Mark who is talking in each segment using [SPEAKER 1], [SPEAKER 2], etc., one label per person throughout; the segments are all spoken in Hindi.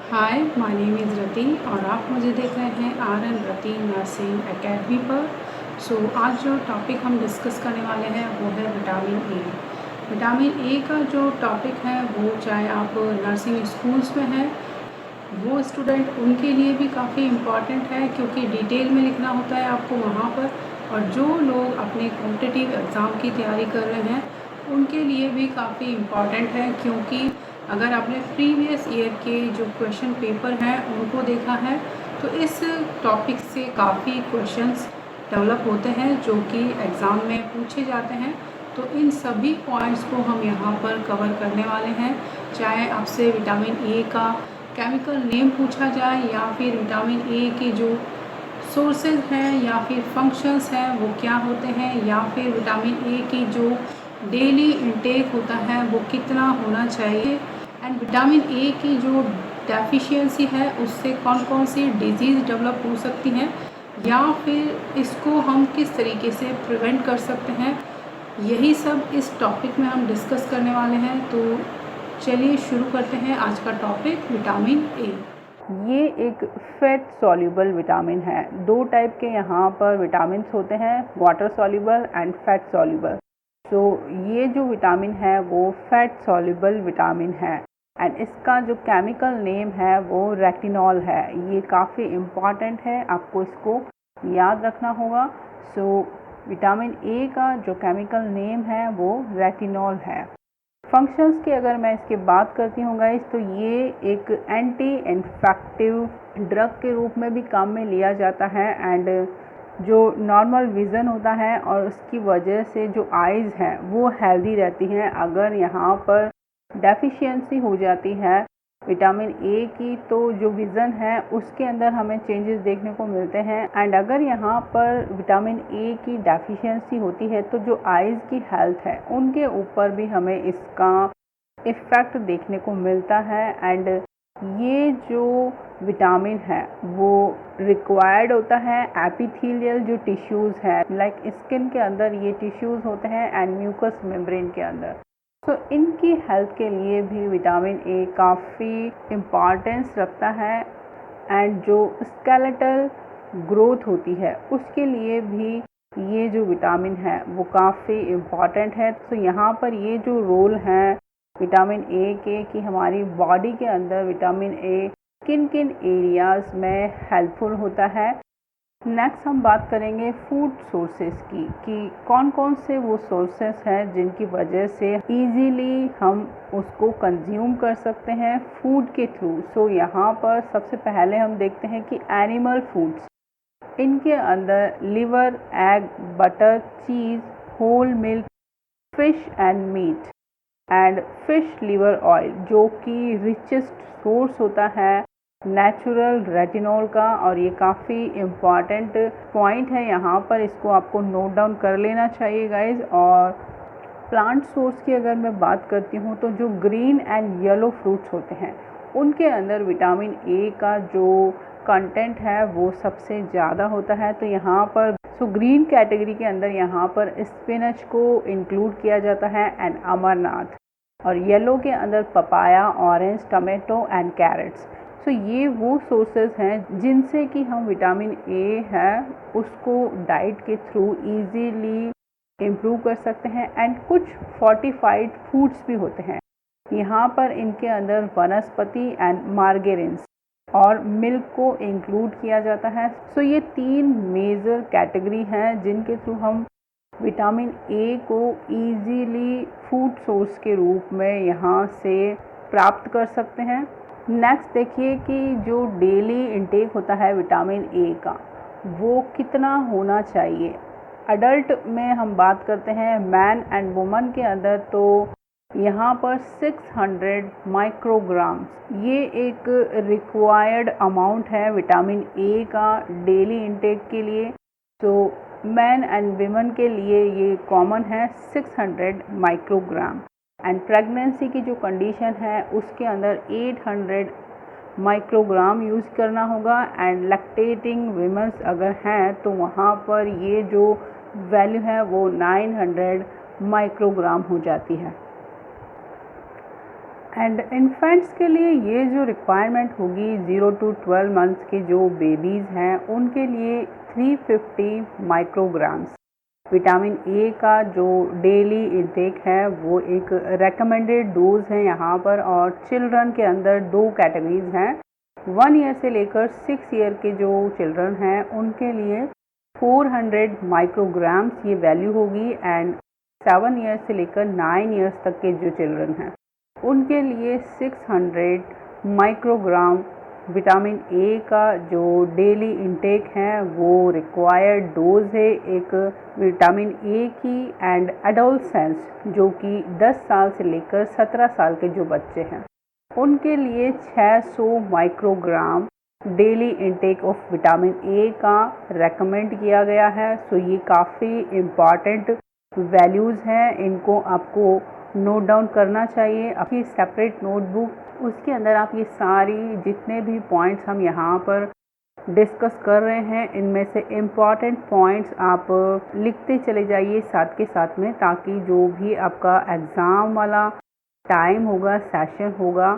[SPEAKER 1] हाय, माय नेम इज़ रति और आप मुझे देख रहे हैं RN रति नर्सिंग एकेडमी पर। आज जो टॉपिक हम डिस्कस करने वाले हैं वो है विटामिन ए। विटामिन ए का जो टॉपिक है वो चाहे आप नर्सिंग स्कूल्स में हैं वो स्टूडेंट उनके लिए भी काफ़ी इम्पॉर्टेंट है, क्योंकि डिटेल में लिखना होता है आपको वहाँ पर। और जो लोग अपने कॉम्पिटिटिव एग्ज़ाम की तैयारी कर रहे हैं उनके लिए भी काफ़ी इम्पॉर्टेंट है, क्योंकि अगर आपने प्रीवियस ईयर के जो क्वेश्चन पेपर हैं उनको देखा है तो इस टॉपिक से काफ़ी क्वेश्चंस डेवलप होते हैं जो कि एग्ज़ाम में पूछे जाते हैं। तो इन सभी पॉइंट्स को हम यहाँ पर कवर करने वाले हैं, चाहे आपसे विटामिन ए का केमिकल नेम पूछा जाए या फिर विटामिन ए के जो सोर्सेज हैं या फिर फंक्शंस हैं वो क्या होते हैं, या फिर विटामिन ए की जो डेली इंटेक होता है वो कितना होना चाहिए, एंड विटामिन ए की जो डेफिशिएंसी है उससे कौन कौन सी डिजीज़ डेवलप हो सकती हैं, या फिर इसको हम किस तरीके से प्रिवेंट कर सकते हैं। यही सब इस टॉपिक में हम डिस्कस करने वाले हैं। तो चलिए शुरू करते हैं आज का टॉपिक विटामिन ए।
[SPEAKER 2] ये एक फैट सॉल्युबल विटामिन है। दो टाइप के यहाँ पर विटामिन्स होते हैं, water soluble and fat soluble. तो ये जो विटामिन है वो फैट सॉल्युबल विटामिन है एंड इसका जो केमिकल नेम है वो रेटिनॉल है। ये काफ़ी इम्पॉर्टेंट है, आपको इसको याद रखना होगा। विटामिन ए का जो केमिकल नेम है वो रेटिनॉल है। फंक्शंस की अगर मैं इसके बात करती हूँ गाइस, तो ये एक एंटी इन्फेक्टिव ड्रग के रूप में भी काम में लिया जाता है एंड जो नॉर्मल विज़न होता है और उसकी वजह से जो आइज़ हैं वो हेल्दी रहती हैं। अगर यहाँ पर डेफिशिएंसी हो जाती है विटामिन ए की तो जो विज़न है उसके अंदर हमें चेंजेस देखने को मिलते हैं एंड अगर यहाँ पर विटामिन ए की डेफिशिएंसी होती है तो जो आइज़ की हेल्थ है उनके ऊपर भी हमें इसका इफ़ेक्ट देखने को मिलता है। एंड ये जो विटामिन है वो रिक्वायर्ड होता है एपिथेलियल जो टिश्यूज़ है, लाइक स्किन के अंदर ये टिश्यूज़ होते हैं एंड म्यूकस मेम्ब्रेन के अंदर। इनकी हेल्थ के लिए भी विटामिन ए काफ़ी इम्पॉर्टेंस रखता है एंड जो स्केलेटल ग्रोथ होती है उसके लिए भी ये जो विटामिन है वो काफ़ी इम्पॉर्टेंट है। यहाँ पर ये जो रोल हैं विटामिन ए के कि हमारी बॉडी के अंदर विटामिन ए किन किन एरियाज़ में हेल्पफुल होता है। नेक्स्ट हम बात करेंगे फूड सोर्सेस की कि कौन कौन से वो सोर्सेस हैं जिनकी वजह से इजीली हम उसको कंज्यूम कर सकते हैं फूड के थ्रू। यहाँ पर सबसे पहले हम देखते हैं कि एनिमल फूड्स, इनके अंदर liver, egg, butter, cheese, whole milk, fish and meat and fish liver oil जो कि रिचेस्ट सोर्स होता है नेचुरल रेटिनॉल का। और ये काफ़ी इम्पॉर्टेंट पॉइंट है यहाँ पर, इसको आपको नोट डाउन कर लेना चाहिए गाइज। और प्लांट सोर्स की अगर मैं बात करती हूँ तो जो ग्रीन एंड येलो फ्रूट्स होते हैं उनके अंदर विटामिन ए का जो कंटेंट है वो सबसे ज़्यादा होता है। तो यहाँ पर ग्रीन कैटेगरी के अंदर यहाँ पर स्पिनच को इंक्लूड किया जाता है एंड अमरनाथ, और येलो के अंदर papaya, orange, tomato and carrots. ये वो सोर्सेज हैं जिनसे कि हम विटामिन ए है उसको डाइट के थ्रू इजीली इम्प्रूव कर सकते हैं। एंड कुछ फोर्टिफाइड फूड्स भी होते हैं, यहाँ पर इनके अंदर वनस्पति एंड मार्गेरिन्स और मिल्क को इंक्लूड किया जाता है। ये तीन मेजर कैटेगरी हैं जिनके थ्रू हम विटामिन ए को इजीली फूड सोर्स के रूप में यहाँ से प्राप्त कर सकते हैं। नेक्स्ट देखिए कि जो डेली इंटेक होता है विटामिन ए का वो कितना होना चाहिए। अडल्ट में हम बात करते हैं मैन एंड वुमन के अंदर, तो यहाँ पर 600 माइक्रोग्राम्स ये एक रिक्वायर्ड अमाउंट है विटामिन ए का डेली इंटेक के लिए। मैन एंड वुमेन के लिए ये कॉमन है 600 माइक्रोग्राम। एंड प्रेगनेंसी की जो कंडीशन है उसके अंदर 800 माइक्रोग्राम यूज़ करना होगा एंड लैक्टेटिंग वीमेंस अगर हैं तो वहाँ पर ये जो वैल्यू है वो 900 माइक्रोग्राम हो जाती है। एंड इन्फेंट्स के लिए ये जो रिक्वायरमेंट होगी 0 to 12 मंथ्स के जो बेबीज़ हैं उनके लिए 350 माइक्रोग्राम्स विटामिन ए का जो डेली इंटेक है वो एक रेकमेंडेड डोज है यहाँ पर। और चिल्ड्रन के अंदर दो कैटेगरीज हैं, 1 ईयर से लेकर 6 ईयर के जो चिल्ड्रन हैं उनके लिए 400 माइक्रोग्राम्स ये वैल्यू होगी। एंड 7 ईयर से लेकर 9 ईयर्स तक के जो चिल्ड्रन हैं उनके लिए 600 माइक्रोग्राम विटामिन ए का जो डेली इंटेक है वो रिक्वायर्ड डोज है एक विटामिन ए की। एंड एडोलसेंस जो कि 10 साल से लेकर 17 साल के जो बच्चे हैं उनके लिए 600 microgram daily intake of vitamin ए का रेकमेंड किया गया है। सो ये काफ़ी इम्पॉर्टेंट वैल्यूज़ हैं, इनको आपको नोट डाउन करना चाहिए अपनी सेपरेट नोटबुक। उसके अंदर आप ये सारी जितने भी पॉइंट्स हम यहाँ पर डिस्कस कर रहे हैं इनमें से इम्पॉर्टेंट पॉइंट्स आप लिखते चले जाइए साथ के साथ में, ताकि जो भी आपका एग्ज़ाम वाला टाइम होगा, सेशन होगा,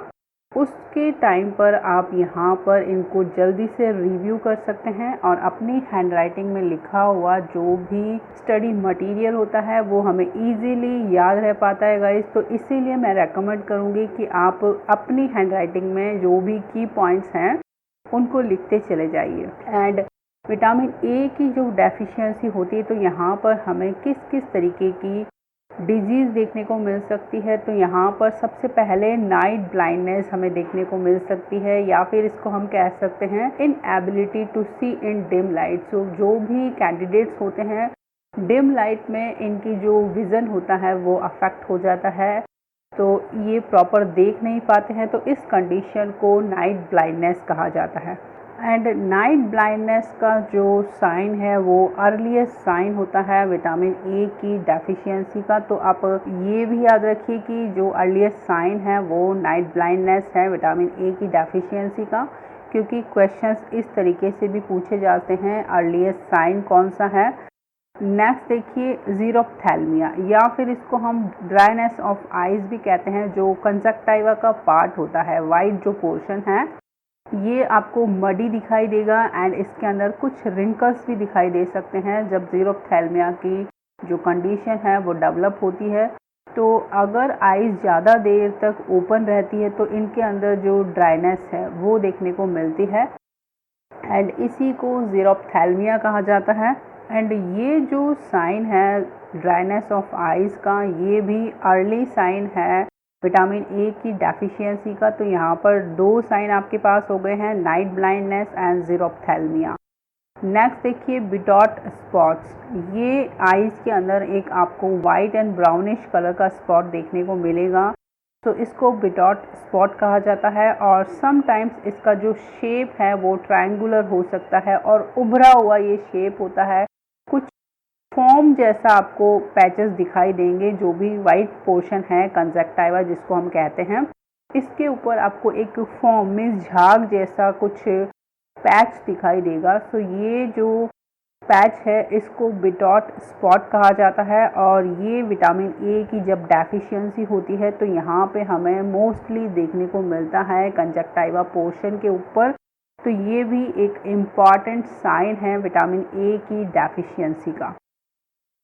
[SPEAKER 2] उसके टाइम पर आप यहाँ पर इनको जल्दी से रिव्यू कर सकते हैं और अपनी हैंडराइटिंग में लिखा हुआ जो भी स्टडी मटेरियल होता है वो हमें इजीली याद रह पाता है गाइस। तो इसीलिए मैं रेकमेंड करूँगी कि आप अपनी हैंडराइटिंग में जो भी की पॉइंट्स हैं उनको लिखते चले जाइए। एंड विटामिन ए की जो डेफिशिएंसी होती है तो यहाँ पर हमें किस किस तरीके की डिजीज़ देखने को मिल सकती है, तो यहाँ पर सबसे पहले नाइट ब्लाइंडनेस हमें देखने को मिल सकती है, या फिर इसको हम कह सकते हैं inability to see in dim light. So जो भी कैंडिडेट्स होते हैं डिम लाइट में इनकी जो विज़न होता है वो अफेक्ट हो जाता है, तो ये प्रॉपर देख नहीं पाते हैं, तो इस कंडीशन को नाइट ब्लाइंडनेस कहा जाता है। एंड नाइट ब्लाइंडनेस का जो साइन है वो अर्लीस्ट साइन होता है विटामिन ए की डेफिशिएंसी का। तो आप ये भी याद रखिए कि जो अर्लीस्ट साइन है वो नाइट ब्लाइंडनेस है विटामिन ए की डेफिशिएंसी का, क्योंकि क्वेश्चंस इस तरीके से भी पूछे जाते हैं अर्लीस्ट साइन कौन सा है। नेक्स्ट देखिए ज़ीरोफ्थैल्मिया, या फिर इसको हम ड्राइनेस ऑफ आइज़ भी कहते हैं, जो कंजक्टिवा का पार्ट होता है, वाइट जो पोर्शन है ये आपको मडी दिखाई देगा एंड इसके अंदर कुछ रिंकल्स भी दिखाई दे सकते हैं जब ज़ीरोफ्थैल्मिया की जो कंडीशन है वो डेवलप होती है। तो अगर आइज़ ज़्यादा देर तक ओपन रहती है तो इनके अंदर जो ड्राइनेस है वो देखने को मिलती है एंड इसी को ज़ीरोफ्थैल्मिया कहा जाता है। एंड ये जो साइन है ड्राइनेस ऑफ आइज़ का ये भी अर्ली साइन है विटामिन ए की डेफिशिएंसी का। तो यहाँ पर दो साइन आपके पास हो गए हैं, नाइट ब्लाइंडनेस एंड ज़ीरोफ्थैल्मिया। नेक्स्ट देखिए बिडॉट स्पॉट्स, ये आइज़ के अंदर एक आपको वाइट एंड ब्राउनिश कलर का स्पॉट देखने को मिलेगा, तो इसको बिडॉट स्पॉट कहा जाता है। और समटाइम्स इसका जो शेप है वो ट्रायंगुलर हो सकता है और उभरा हुआ ये शेप होता है, कुछ फॉर्म जैसा आपको पैचेस दिखाई देंगे जो भी वाइट पोर्शन है कंजक्टिवा जिसको हम कहते हैं, इसके ऊपर आपको एक फॉर्म में झाग जैसा कुछ पैच दिखाई देगा। सो ये जो पैच है इसको बिडॉट स्पॉट कहा जाता है और ये विटामिन ए की जब डेफिशिएंसी होती है तो यहाँ पे हमें मोस्टली देखने को मिलता है कंजक्टिवा पोर्शन के ऊपर। तो ये भी एक इम्पॉर्टेंट साइन है विटामिन ए की डेफिशिएंसी का।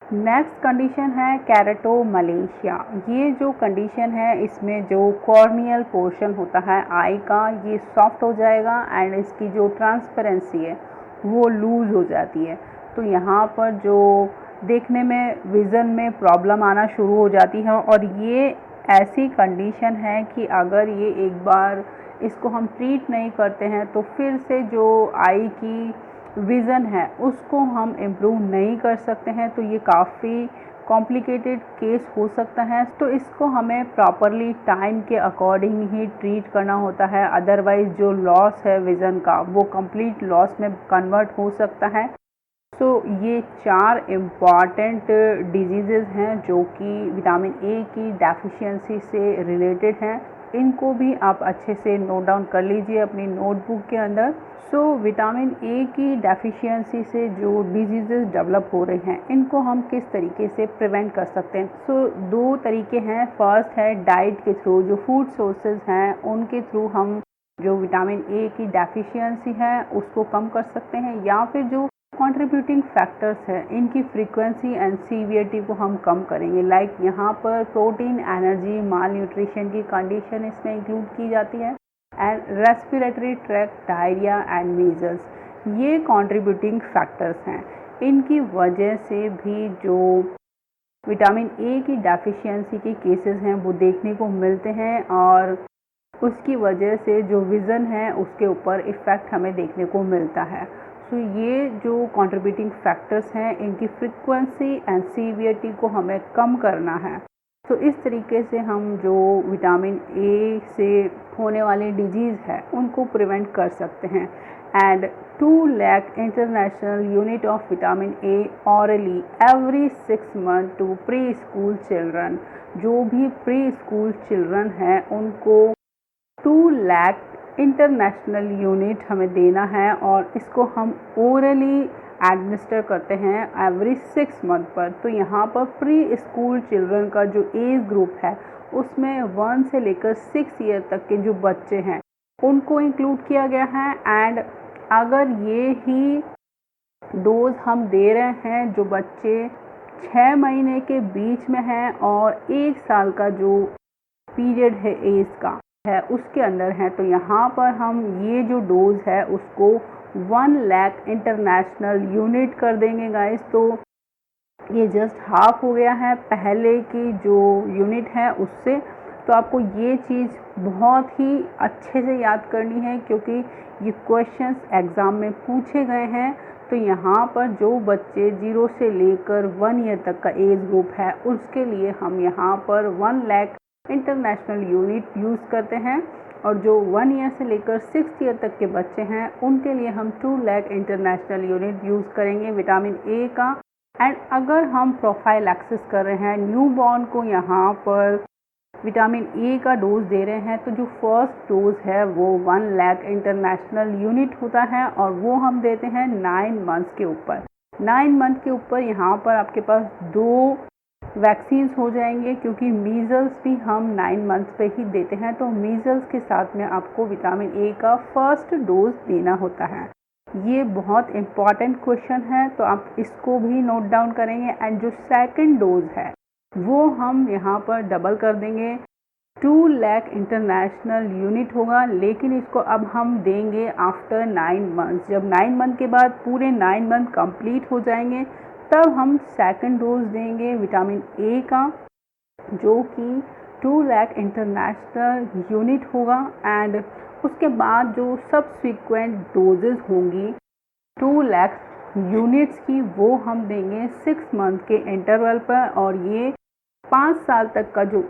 [SPEAKER 2] नेक्स्ट कंडीशन है केराटोमलेशिया। ये जो कंडीशन है इसमें जो कॉर्नियल पोर्शन होता है आई का ये सॉफ्ट हो जाएगा एंड इसकी जो ट्रांसपेरेंसी है वो लूज़ हो जाती है। तो यहाँ पर जो देखने में विज़न में प्रॉब्लम आना शुरू हो जाती है और ये ऐसी कंडीशन है कि अगर ये एक बार इसको हम ट्रीट नहीं करते हैं तो फिर से जो आई की विज़न है उसको हम इम्प्रूव नहीं कर सकते हैं। तो ये काफ़ी कॉम्प्लिकेटेड केस हो सकता है, तो इसको हमें प्रॉपरली टाइम के अकॉर्डिंग ही ट्रीट करना होता है, अदरवाइज़ जो लॉस है विज़न का वो कंप्लीट लॉस में कन्वर्ट हो सकता है। सो ये 4 इम्पॉर्टेंट डिजीज़ेज़ हैं जो कि विटामिन ए की डेफिशिएंसी से रिलेटेड हैं। इनको भी आप अच्छे से नोट डाउन कर लीजिए अपनी नोटबुक के अंदर। विटामिन ए की डेफिशिएंसी से जो डिजीज़ेस डेवलप हो रहे हैं इनको हम किस तरीके से प्रिवेंट कर सकते हैं। 2 तरीके हैं। फर्स्ट है डाइट के थ्रू, जो फूड सोर्सेज हैं उनके थ्रू हम जो विटामिन ए की डेफिशिएंसी है उसको कम कर सकते हैं, या फिर जो कंट्रीब्यूटिंग फैक्टर्स है इनकी फ्रीक्वेंसी एंड सीवियरिटी को हम कम करेंगे। लाइक यहाँ पर प्रोटीन, एनर्जी, माल न्यूट्रिशन की कंडीशन इसमें इंक्लूड की जाती है, and respiratory tract, diarrhoea and measles, ये कंट्रीब्यूटिंग फैक्टर्स हैं। इनकी वजह से भी जो विटामिन ए की डेफिशिएंसी के केसेस हैं वो देखने को मिलते हैं, और उसकी वजह से जो विज़न है उसके ऊपर इफ़ेक्ट हमें देखने को मिलता है। ये जो कंट्रीब्यूटिंग फैक्टर्स हैं इनकी फ्रीक्वेंसी एंड सीवियरिटी को हमें कम करना है। इस तरीके से हम जो विटामिन ए से होने वाले डिजीज़ है उनको प्रिवेंट कर सकते हैं। And 2 lakh international unit of vitamin A orally every 6 month to preschool children. जो भी प्री स्कूल चिल्ड्रन हैं उनको 2 लाख इंटरनेशनल यूनिट हमें देना है, और इसको हम ओरली एडमिनिस्टर करते हैं एवरी 6 मंथ पर। तो यहाँ पर प्री स्कूल चिल्ड्रन का जो एज ग्रुप है उसमें 1 से लेकर 6 ईयर तक के जो बच्चे हैं उनको इंक्लूड किया गया है। एंड अगर ये ही डोज हम दे रहे हैं जो बच्चे 6 महीने के बीच में हैं और 1 साल का जो पीरियड है एज का है उसके अंदर है, तो यहाँ पर हम ये जो डोज है उसको 1 लाख इंटरनेशनल यूनिट कर देंगे गाइस। तो ये जस्ट हाफ हो गया है पहले की जो यूनिट है उससे। तो आपको ये चीज़ बहुत ही अच्छे से याद करनी है क्योंकि ये क्वेश्चंस एग्ज़ाम में पूछे गए हैं। तो यहाँ पर जो बच्चे 0 से लेकर 1 ईयर तक का एज ग्रुप है उसके लिए हम यहाँ पर 1 लाख इंटरनेशनल यूनिट यूज़ करते हैं, और जो 1 ईयर से लेकर 6 ईयर तक के बच्चे हैं उनके लिए हम 2 लाख इंटरनेशनल यूनिट यूज़ करेंगे विटामिन ए का। एंड अगर हम प्रोफाइल एक्सेस कर रहे हैं न्यू बॉर्न को यहाँ पर विटामिन ए का डोज दे रहे हैं, तो जो फर्स्ट डोज है वो 1 लाख इंटरनेशनल यूनिट होता है, और वो हम देते हैं 9 मंथ्स के ऊपर। 9 मंथ के ऊपर यहाँ पर आपके पास 2 वैक्सीन्स हो जाएंगे, क्योंकि मीज़ल्स भी हम 9 मंथ्स पे ही देते हैं। तो मीज़ल्स के साथ में आपको विटामिन ए का फर्स्ट डोज देना होता है। ये बहुत इम्पॉर्टेंट क्वेश्चन है, तो आप इसको भी नोट डाउन करेंगे। एंड जो सेकंड डोज है वो हम यहाँ पर डबल कर देंगे, 2 लाख इंटरनेशनल यूनिट होगा, लेकिन इसको अब हम देंगे आफ्टर 9 मंथ्स। जब 9 मंथ के बाद पूरे 9 मंथ कंप्लीट हो जाएंगे तब हम सेकंड डोज देंगे विटामिन ए का, जो कि 2 लाख इंटरनेशनल यूनिट होगा। एंड उसके बाद जो सब्सिक्वेंट डोजेस होंगी 2 लाख यूनिट्स की वो हम देंगे 6 मंथ के इंटरवल पर, और ये 5 साल तक का जो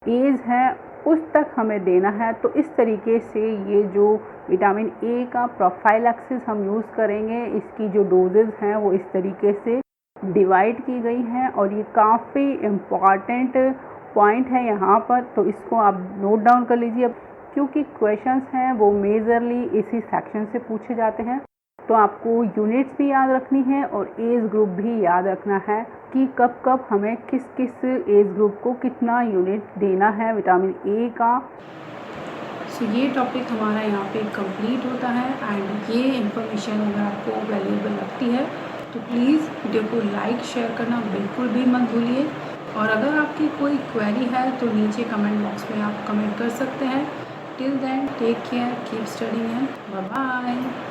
[SPEAKER 2] एज है उस तक हमें देना है। तो इस तरीके से ये जो विटामिन ए का प्रोफाइल एक्सेस हम यूज़ करेंगे, इसकी जो डोजेज़ हैं वो इस तरीके से डिवाइड की गई हैं, और ये काफ़ी इम्पॉर्टेंट पॉइंट है यहाँ पर। तो इसको आप नोट डाउन कर लीजिए, क्योंकि क्वेश्चंस हैं वो मेजरली इसी सेक्शन से पूछे जाते हैं। तो आपको यूनिट्स भी याद रखनी है और एज ग्रुप भी याद रखना है कि कब कब हमें किस किस एज ग्रुप को कितना यूनिट देना है विटामिन ए का।
[SPEAKER 1] ये टॉपिक हमारा यहाँ पे कंप्लीट होता है। एंड ये इन्फॉर्मेशन अगर आपको वैल्यूएबल लगती है तो प्लीज़ वीडियो को लाइक शेयर करना बिल्कुल भी मत भूलिए। और अगर आपकी कोई क्वेरी है तो नीचे कमेंट बॉक्स में आप कमेंट कर सकते हैं। Till then take care, keep studying and bye bye.